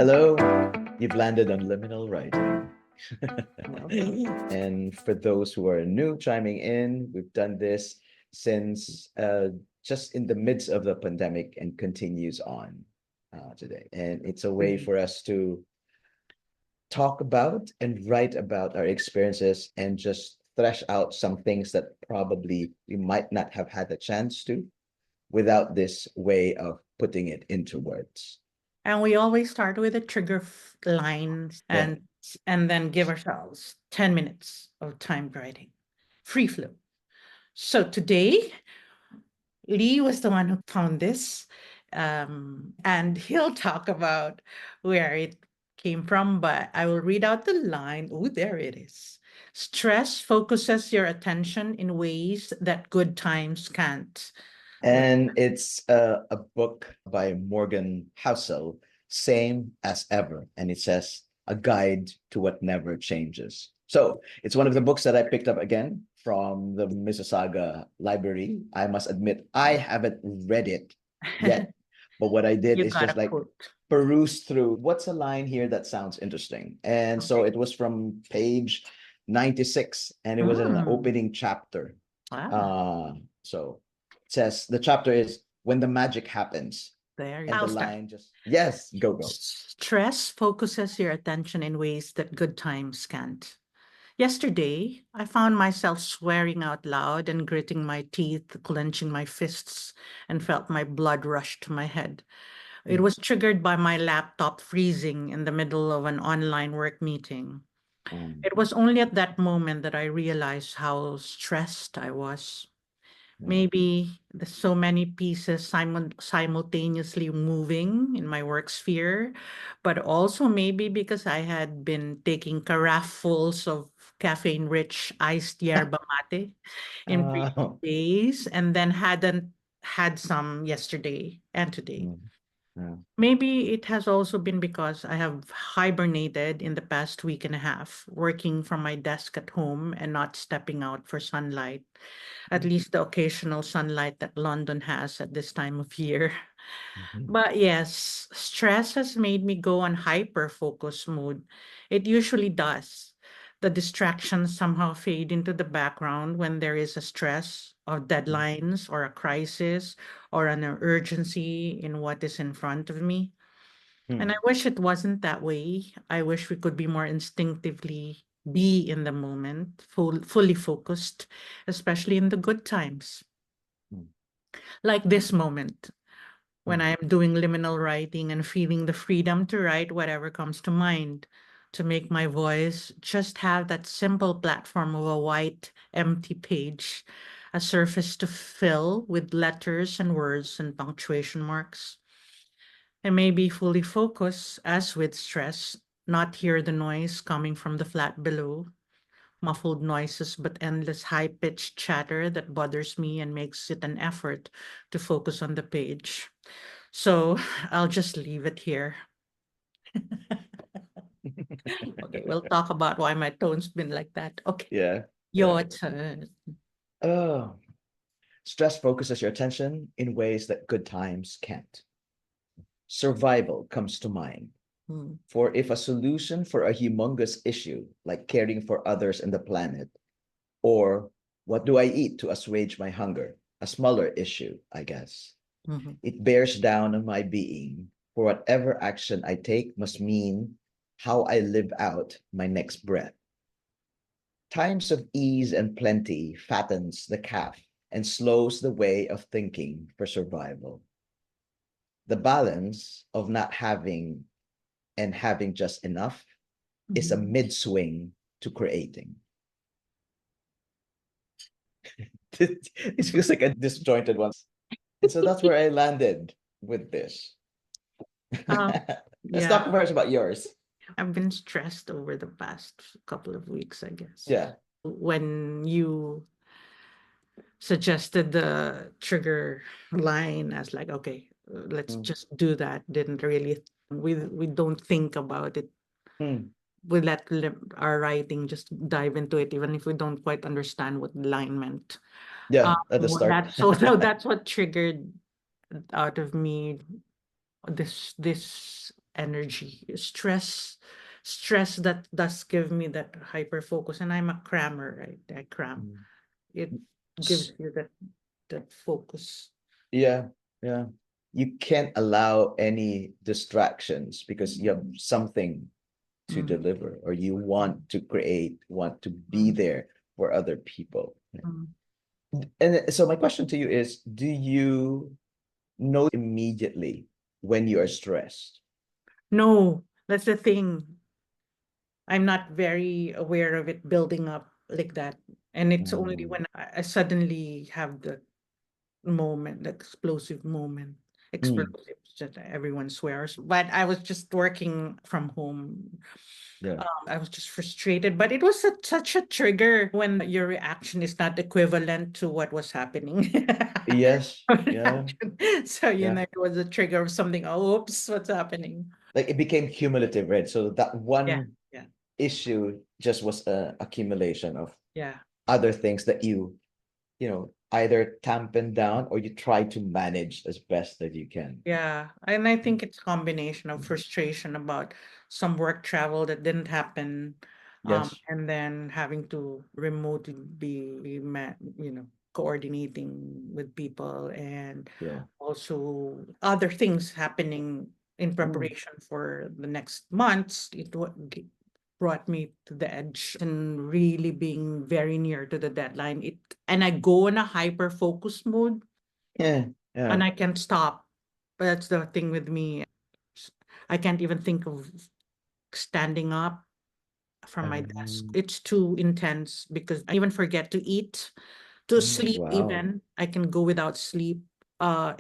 Hello, you've landed on Liminal Writing. Well, And for those who are new chiming in, we've done this since just in the midst of the pandemic and continues on today. And it's a way for us to talk about and write about our experiences and just thresh out some things that probably we might not have had a chance to without this way of putting it into words. and we always start with a trigger line Yeah. and then give ourselves 10 minutes of time writing. Free flow. So today, Lee was the one who found this. And he'll talk about where it came from, but I will read out the line. Oh, there it is. Stress focuses your attention in ways that good times can't. And it's a book by Morgan Housel, Same as Ever. And it says, A Guide to What Never Changes. So it's one of the books that I picked up again from the Mississauga Library. I must admit, I haven't read it yet. But what I did You is got just a like quote. peruse through what's a line here that sounds interesting. And so Okay. it was from page 96, and it was an Mm. opening chapter. Ah, So it says the chapter is When the Magic Happens. there you And I'll the start. line just, yes, go. Stress focuses your attention in ways that good times can't. Yesterday, I found myself swearing out loud and gritting my teeth, clenching my fists, and felt my blood rush to my head. It Mm, was triggered by my laptop freezing in the middle of an online work meeting. mm, It was only at that moment that I realized how stressed I was. mm, Maybe there's so many pieces simultaneously moving in my work sphere, but also maybe because I had been taking carafuls of caffeine-rich iced yerba mate in previous oh, days and then hadn't had some yesterday and today. mm, yeah, Maybe it has also been because I have hibernated in the past week and a half, working from my desk at home and not stepping out for sunlight, at least the occasional sunlight that London has at this time of year. mhm, But yes, stress has made me go on hyper focus mode. It usually does. The distractions somehow fade into the background when there is a stress of mm, deadlines or a crisis or an urgency in what is in front of me. And I mm, wish it wasn't that way. I wish we could be more instinctively be in the moment, fully focused, especially in the good times, mm, like this moment when mm, I am doing liminal writing and feeling the freedom to write whatever comes to mind, to make my voice just have that simple platform of a white, empty page, a surface to fill with letters and words and punctuation marks. And maybe fully focus, as with stress, not hear the noise coming from the flat below, muffled noises but endless high-pitched chatter that bothers me and makes it an effort to focus on the page. So I'll just leave it here. Okay, we'll talk about why my tone's been like that. Okay, yeah, yeah. your turn. Oh, stress focuses your attention in ways that good times can't. Survival comes to mind. Hmm. For if a solution for a humongous issue, like caring for others and the planet, or what do I eat to assuage my hunger, a smaller issue, I guess, Mhm. it bears down on my being, for whatever action I take must mean how I live out my next breath. Times of ease and plenty fattens the calf and slows the way of thinking for survival. The balance of not having and having just enough is a Mhm. mid swing to creating. It feels like a disjointed one. And so that's where I landed with this. Um, Let's yeah, talk first about yours. I've been stressed over the past couple of weeks, I guess. Yeah. When you suggested the trigger line as like, okay, let's Mm, just do that. Didn't really, we don't think about it. mm, We let our writing just dive into it, even if we don't quite understand what the line meant. yeah, at the start. So that's what triggered out of me this energy. Stress that does give me that hyper focus, and I'm a crammer, right? I cram. Mm. It gives S- you that focus. Yeah, yeah. You can't allow any distractions because you have something to Mm, deliver, or you want to create, want to be mm, there for other people. mm. And so my question to you is, do you know immediately when you are stressed? No, that's the thing. I'm not very aware of it building up like that. And it's only Mm. when I suddenly have the moment, the explosive moment. Mm. Explosive, that everyone swears. But I was just working from home. Yeah. I was just frustrated, but it was such a trigger when your reaction is not equivalent to what was happening. Yes. Yeah. Reaction. So, Yeah. it was a trigger of something. Oh, oops, what's happening? Like it became cumulative, right? So that Yeah, one yeah, issue just was a accumulation of yeah. other things that you either tampen down or you try to manage as best that you can. Yeah, and I think it's a combination of frustration about some work travel that didn't happen, Yes. and then having to remotely be coordinating with people, and Yeah. also other things happening in Mm. preparation for the next months. Brought me to the edge and really being very near to the deadline. And I go in a hyper focus mode Yeah. Yeah. and I can't stop. That's the thing with me. I can't even think of standing up from my desk. Um, It's too intense because I even forget to eat, to sleep wow. even. I can go without sleep.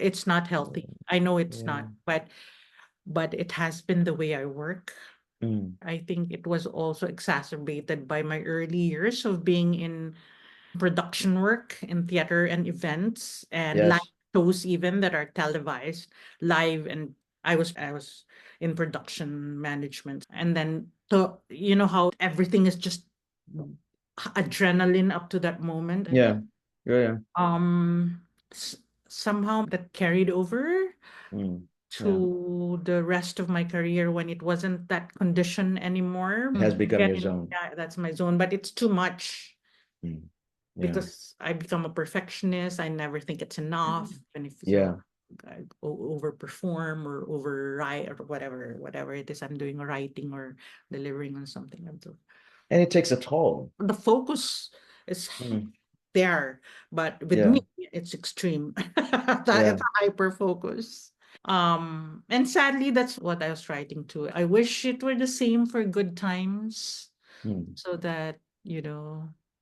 It's not healthy. I know it's Yeah. not, but it has been the way I work. Mm. I think it was also exacerbated by my early years of being in production work in theater and events and live Yes. shows even that are televised live, and I was in production management, and then to how everything is just adrenaline up to that moment, and Yeah. Yeah. Yeah. um s- somehow that carried over Mm. Yeah. to the rest of my career when it wasn't that condition anymore. It has become your Again, zone. yeah, that's my zone, but it's too much Mm. Yeah. because I become a perfectionist. I never think it's enough. And if so, Yeah. I overperform or overwrite or whatever it is I'm doing, or writing or delivering on something. And so And it takes a toll. the focus is Mm. there, but with me, Yeah. it's extreme. Yeah. It's a hyper focus. And sadly, that's what I was writing to. I wish it were the same for good times, Mm. so that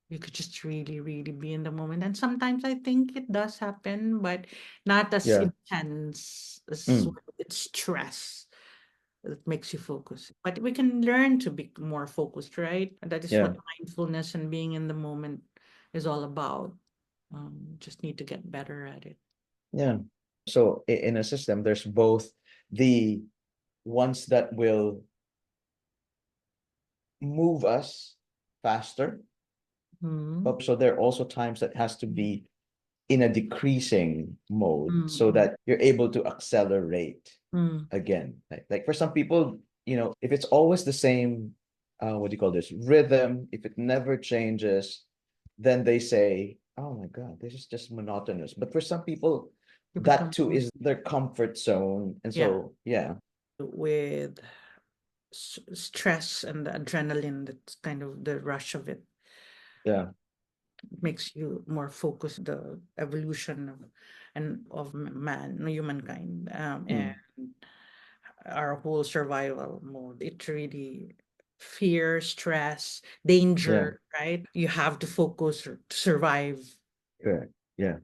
you could just really really be in the moment, and sometimes I think it does happen, but not as Yeah. intense as Mm. when it's stress that makes you focus, but we can learn to be more focused, right? And that is Yeah. what mindfulness and being in the moment is all about. Just need to get better at it. Yeah. So in a system, there's both the ones that will move us faster, Mm, but so there are also times that has to be in a decreasing mode so mm, that you're able to accelerate mm, again. Like for some people, if it's always the same, what do you call this, rhythm, if it never changes, then they say, oh my God, this is just monotonous. But for some people, you that become too is their comfort zone. And yeah, so, yeah, with stress and the adrenaline, that's kind of the rush of it, yeah, makes you more focused the evolution of man, humankind, and mm, our whole survival mode. It really fear, stress, yeah, danger, right? You have to focus to survive. correct. Yeah.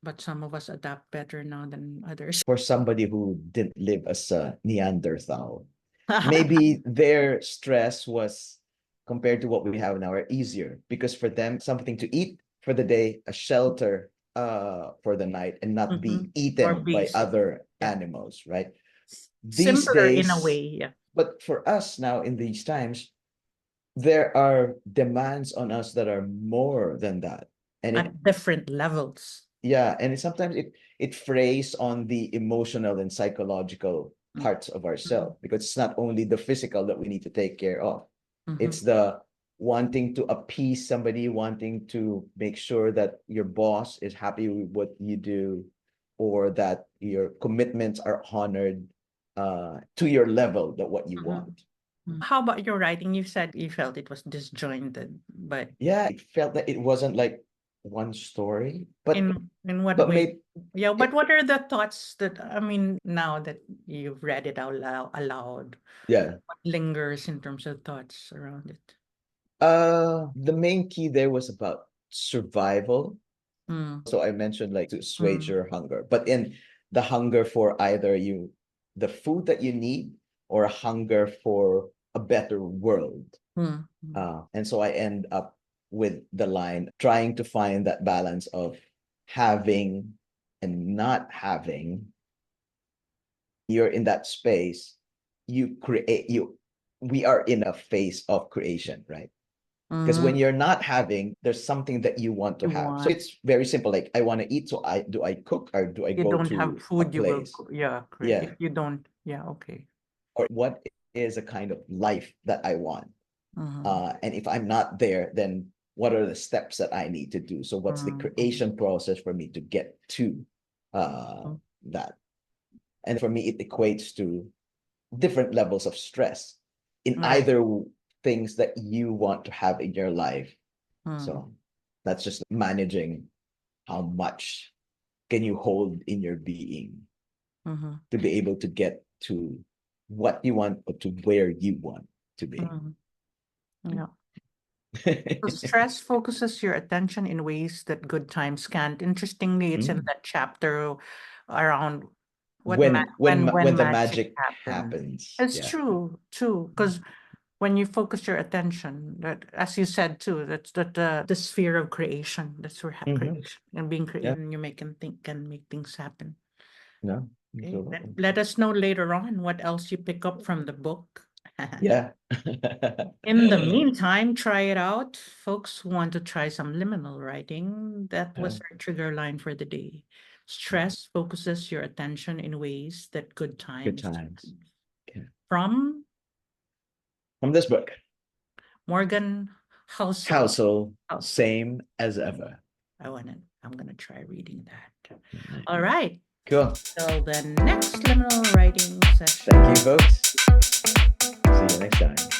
But some of us adapt better now than others. For somebody who didn't live as a Neanderthal, maybe their stress was compared to what we have now are easier because for them something to eat for the day, a shelter for the night, and not be Mhm. More eaten by basic. other Yeah. animals, right? These Simpler in a way, days, yeah. but for us now in these times, there are demands on us that are more than that. And it At different levels. yeah, and sometimes it frays on the emotional and psychological parts of ourselves, because it's not only the physical that we need to take care of. Mhm. It's the wanting to appease somebody, wanting to make sure that your boss is happy with what you do, or that your commitments are honored to your level, that what you Mhm. want. How about your writing? You said you felt it was disjointed, but Yeah, it felt that it wasn't like one story, but in what way? made Yeah, but it, what are the thoughts that, I mean, now that you've read it out aloud, yeah. what lingers in terms of thoughts around it? The main key there was about survival. Mm, So I mentioned like to assuage mm, your hunger, but in the hunger for either the food that you need, or a hunger for a better world. mm, And so I end up with the line, trying to find that balance of having and not having. You're in that space, we are in a phase of creation, right? Because mm. when you're not having, there's something that you want to You have. So want, it's very simple. Like, I want to eat, so I do I cook, or do I you go don't have to a food, you will, place? yeah, correct. Yeah. If you don't, yeah, okay. Or what is a kind of life that I want? Mm-hmm. And if I'm not there, then what are the steps that I need to do? So what's the Mm-hmm. creation process for me to get to that? And for me, it equates to different levels of stress in Right. either things that you want to have in your life. Mm-hmm. So that's just managing how much can you hold in your being Mm-hmm. to be able to get to what you want, or to where you want to be. Yeah. So stress focuses your attention in ways that good times can't. Interestingly, it's in Mm. that chapter around When when the magic magic happens. happens, It's yeah. true, because when you focus your attention, that, as you said too, that's the sphere of creation. That's where Mhm. creation and being Yeah, creative, and you can make things happen. no, Okay, absolutely. let us know later on what else you pick up from the book. Yeah. In the meantime, try it out. Folks who want to try some liminal writing, that Yeah, was our trigger line for the day. Stress focuses your attention in ways that good good times. times. Okay. From From this book, Morgan Housel. Housel, Housel. same as ever. I'm gonna try reading that. Right. All right. Cool. Till the next liminal writing session. Thank you, folks. See you next time.